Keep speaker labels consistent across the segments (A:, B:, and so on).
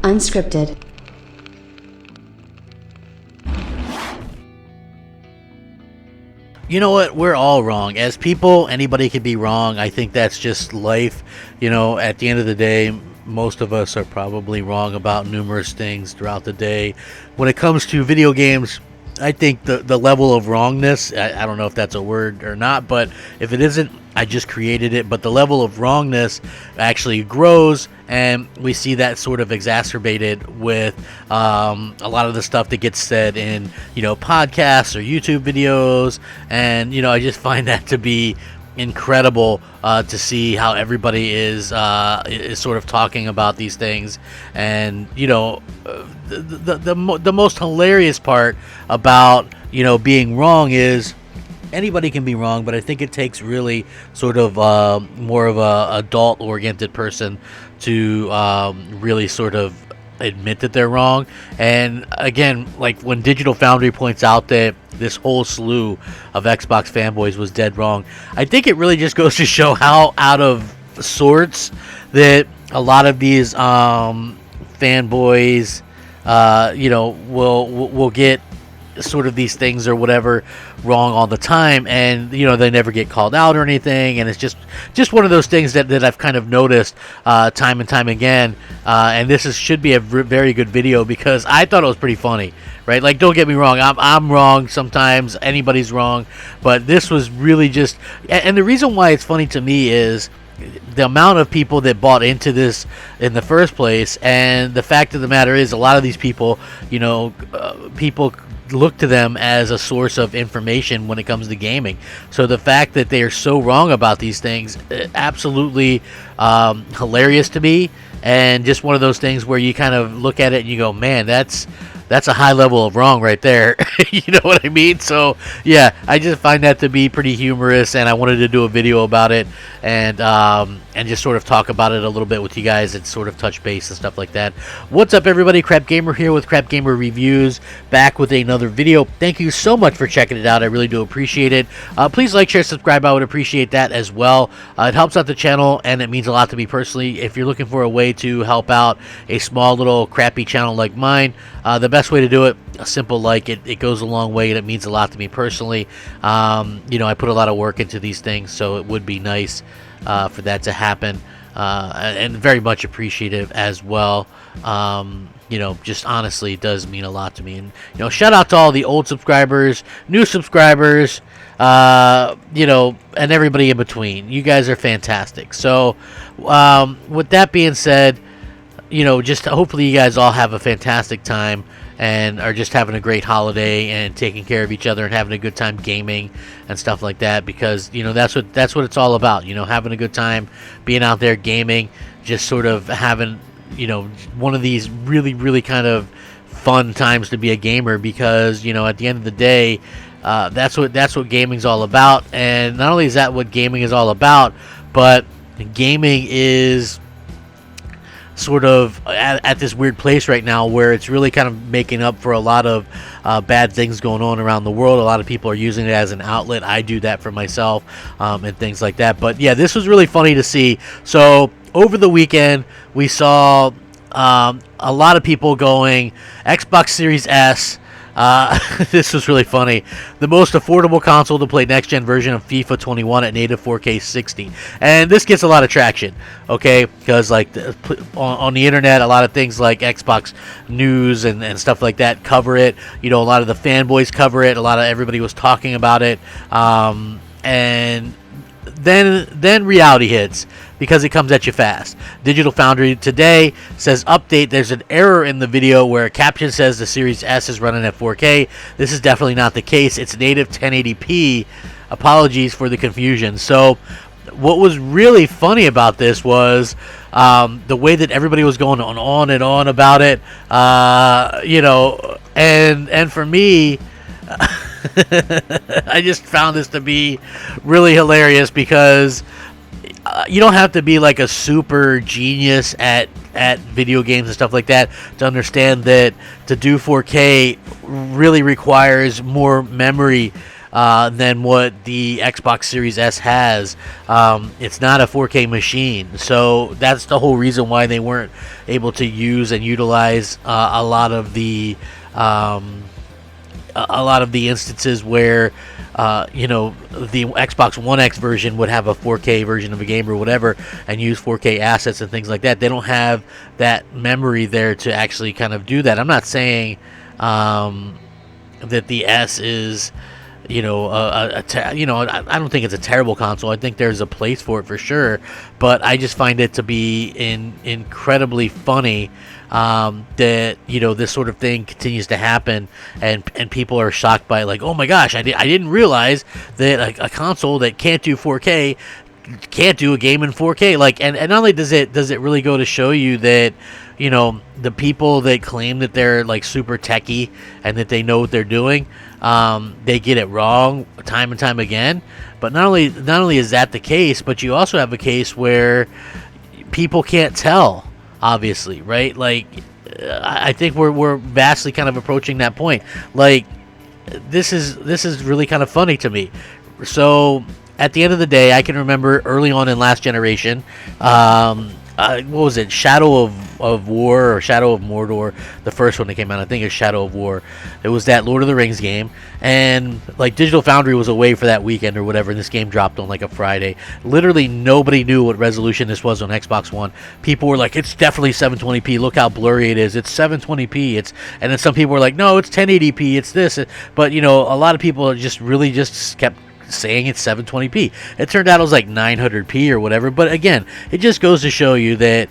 A: Unscripted.
B: You know what? We're all wrong. As people, anybody can be wrong. I think that's just life. You know, at the end of the day, most of us are probably wrong about numerous things throughout the day. When it comes to video games, I think the level of wrongness, I don't know if that's a word or not, but if it isn't, I just created it. But the level of wrongness actually grows, and we see that sort of exacerbated with a lot of the stuff that gets said in, podcasts or YouTube videos. And, I just find that to be incredible to see how everybody is sort of talking about these things. And the most hilarious part about being wrong is anybody can be wrong, but I think it takes really sort of more of a adult oriented person to really sort of admit that they're wrong. And again, like when Digital Foundry points out that this whole slew of Xbox fanboys was dead wrong, I think it really just goes to show how out of sorts that a lot of these fanboys will get sort of these things or whatever wrong all the time, and they never get called out or anything, and it's just one of those things that I've kind of noticed time and time again. And this should be a very good video because I thought it was pretty funny, right? Like, don't get me wrong, I'm wrong sometimes, anybody's wrong, but this was really just, and the reason why it's funny to me is the amount of people that bought into this in the first place. And the fact of the matter is, a lot of these people, people look to them as a source of information when it comes to gaming. So the fact that they are so wrong about these things, absolutely hilarious to me, and just one of those things where you kind of look at it and you go, man, that's a high level of wrong right there. You know what I mean? So yeah, I just find that to be pretty humorous, and I wanted to do a video about it and just sort of talk about it a little bit with you guys and sort of touch base and stuff like that. What's up, everybody? Crapgamer here with Crapgamer Reviews, back with another video. Thank you so much for checking it out. I really do appreciate it. Please like, share, subscribe. I would appreciate that as well. It helps out the channel, and it means a lot to me personally. If you're looking for a way to help out a small little crappy channel like mine, the best way to do it, a simple like, it goes a long way, and it means a lot to me personally. I put a lot of work into these things, so it would be nice for that to happen, and very much appreciative as well. Just honestly, it does mean a lot to me. And shout out to all the old subscribers, new subscribers, and everybody in between. You guys are fantastic. So with that being said, just hopefully you guys all have a fantastic time and are just having a great holiday and taking care of each other and having a good time gaming and stuff like that, because that's what it's all about. Having a good time, being out there gaming, just sort of having one of these really, really kind of fun times to be a gamer, because at the end of the day, that's what gaming's all about. And not only is that what gaming is all about, but gaming is sort of at this weird place right now where it's really kind of making up for a lot of bad things going on around the world. A lot of people are using it as an outlet. I do that for myself, and things like that. But yeah, this was really funny to see. So over the weekend, we saw a lot of people going Xbox Series S. This was really funny. The most affordable console to play next-gen version of FIFA 21 at native 4K 60. And this gets a lot of traction, okay? Because like on the internet, a lot of things like Xbox News and stuff like that cover it. A lot of the fanboys cover it. A lot of everybody was talking about it. And then reality hits, because it comes at you fast. Digital Foundry today says, update, there's an error in the video where a caption says the Series S is running at 4K. This is definitely not the case. It's native 1080p. Apologies for the confusion. So what was really funny about this was the way that everybody was going on and on about it. And for me, I just found this to be really hilarious, because you don't have to be like a super genius at video games and stuff like that to understand that to do 4K really requires more memory than what the Xbox Series S has. It's not a 4K machine, so that's the whole reason why they weren't able to use and utilize a lot of the instances where the Xbox One X version would have a 4K version of a game or whatever and use 4K assets and things like that. They don't have that memory there to actually kind of do that. I'm not saying that the S is I don't think it's a terrible console. I think there's a place for it for sure, but I just find it to be incredibly funny that this sort of thing continues to happen, and people are shocked by it, like, oh my gosh, I didn't realize that a console that can't do 4K can't do a game in 4K. Like, and not only does it really go to show you that the people that claim that they're like super techie and that they know what they're doing, they get it wrong time and time again. But not only is that the case, but you also have a case where people can't tell, obviously, right? Like, I think we're vastly kind of approaching that point. Like, this is really kind of funny to me. So at the end of the day, I can remember early on in last generation, what was it, Shadow of War or Shadow of Mordor, the first one that came out, I think it's Shadow of War. It was that Lord of the Rings game, and like Digital Foundry was away for that weekend or whatever, and this game dropped on like a Friday. Literally nobody knew what resolution this was on Xbox One. People were like, it's definitely 720p, look how blurry it is, it's 720p, and then some people were like, no, it's 1080p, it's this. But a lot of people just kept saying it's 720p. It turned out it was like 900p or whatever. But again, it just goes to show you that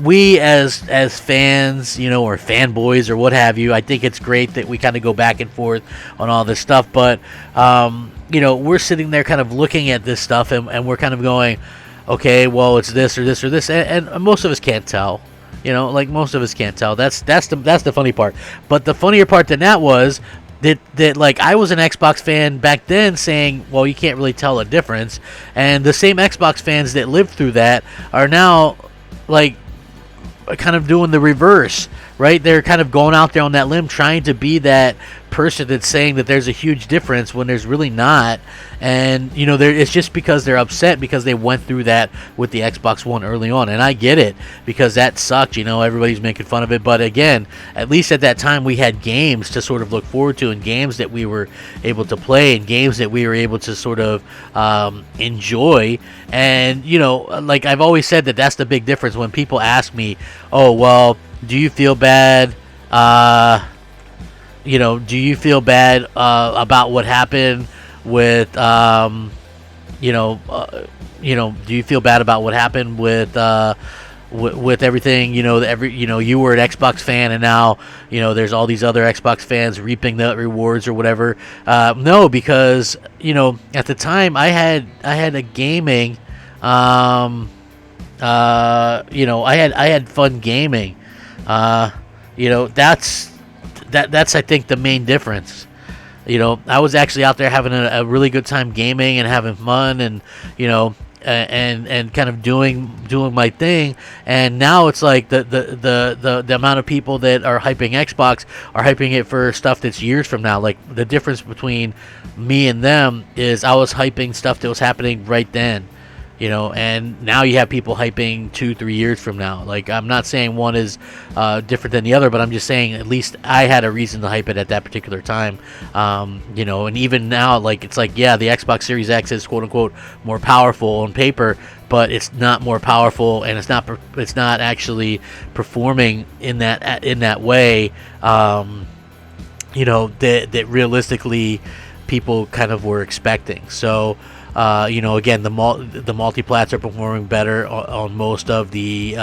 B: we as fans, or fanboys or what have you, I think it's great that we kind of go back and forth on all this stuff. But we're sitting there kind of looking at this stuff, and we're kind of going, okay, well, it's this or this or this, and most of us can't tell. Most of us can't tell. That's the funny part. But the funnier part than that was that like I was an Xbox fan back then saying, well, you can't really tell a difference, and the same Xbox fans that lived through that are now like kind of doing the reverse, right? They're kind of going out there on that limb trying to be that person that's saying that there's a huge difference when there's really not. And it's just because they're upset because they went through that with the Xbox One early on, and I get it because that sucked. Everybody's making fun of it, but again, at least at that time we had games to sort of look forward to, and games that we were able to play, and games that we were able to sort of enjoy. And like I've always said, that's the big difference. When people ask me, oh well, do you feel bad do you feel bad about what happened with do you feel bad about what happened with everything, you were an Xbox fan and now there's all these other Xbox fans reaping the rewards or whatever. No, because at the time I had a gaming I had fun gaming. That's I think the main difference. I was actually out there having a really good time gaming and having fun, and and kind of doing my thing. And now it's like the amount of people that are hyping Xbox are hyping it for stuff that's years from now. Like, the difference between me and them is I was hyping stuff that was happening right then. And now you have people hyping 2-3 years from now. Like, I'm not saying one is different than the other, but I'm just saying at least I had a reason to hype it at that particular time. And even now, like, it's like, yeah, the Xbox Series X is quote unquote more powerful on paper, but it's not more powerful, and it's not actually performing in that way. That realistically people kind of were expecting. So. Again, the multiplats are performing better on most of the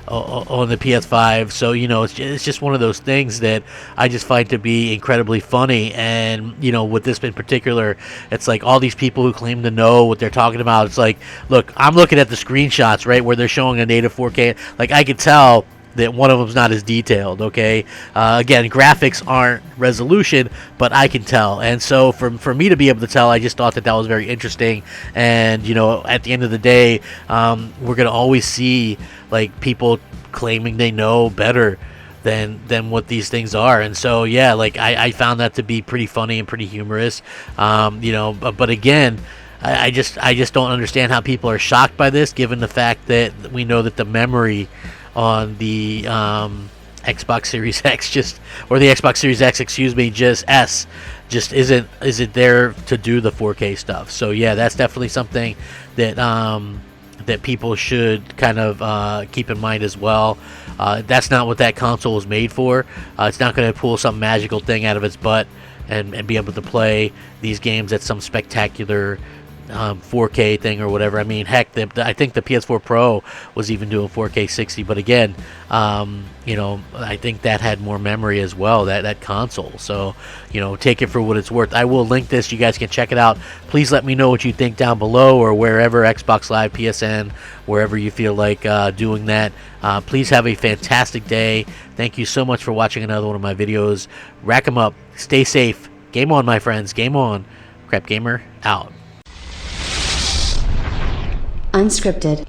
B: on the PS5. So it's just one of those things that I just find to be incredibly funny. And with this in particular, it's like all these people who claim to know what they're talking about. It's like, look, I'm looking at the screenshots, right, where they're showing a native 4K. Like, I could tell that one of them's not as detailed, okay? Again, graphics aren't resolution, but I can tell. And so for me to be able to tell, I just thought that was very interesting. And, at the end of the day, we're going to always see, like, people claiming they know better than what these things are. And so yeah, like I found that to be pretty funny and pretty humorous. You know, but again, I just don't understand how people are shocked by this, given the fact that we know that the memory on the Xbox Series X or the Xbox Series X, excuse me, just isn't there to do the 4K stuff. So yeah, that's definitely something that that people should kind of keep in mind as well. That's not what that console was made for. It's not going to pull some magical thing out of its butt and be able to play these games at some spectacular 4K thing or whatever. I mean, heck, I think the PS4 Pro was even doing 4K 60, but again, you know, I think that had more memory as well, that console. So, you know, take it for what it's worth. I will link this. You guys can check it out. Please let me know what you think down below, or wherever, Xbox Live, PSN, wherever you feel like doing that. Please have a fantastic day. Thank you so much for watching another one of my videos. Rack 'em up. Stay safe. Game on, my friends. Game on. Crapgamer out.
A: Unscripted.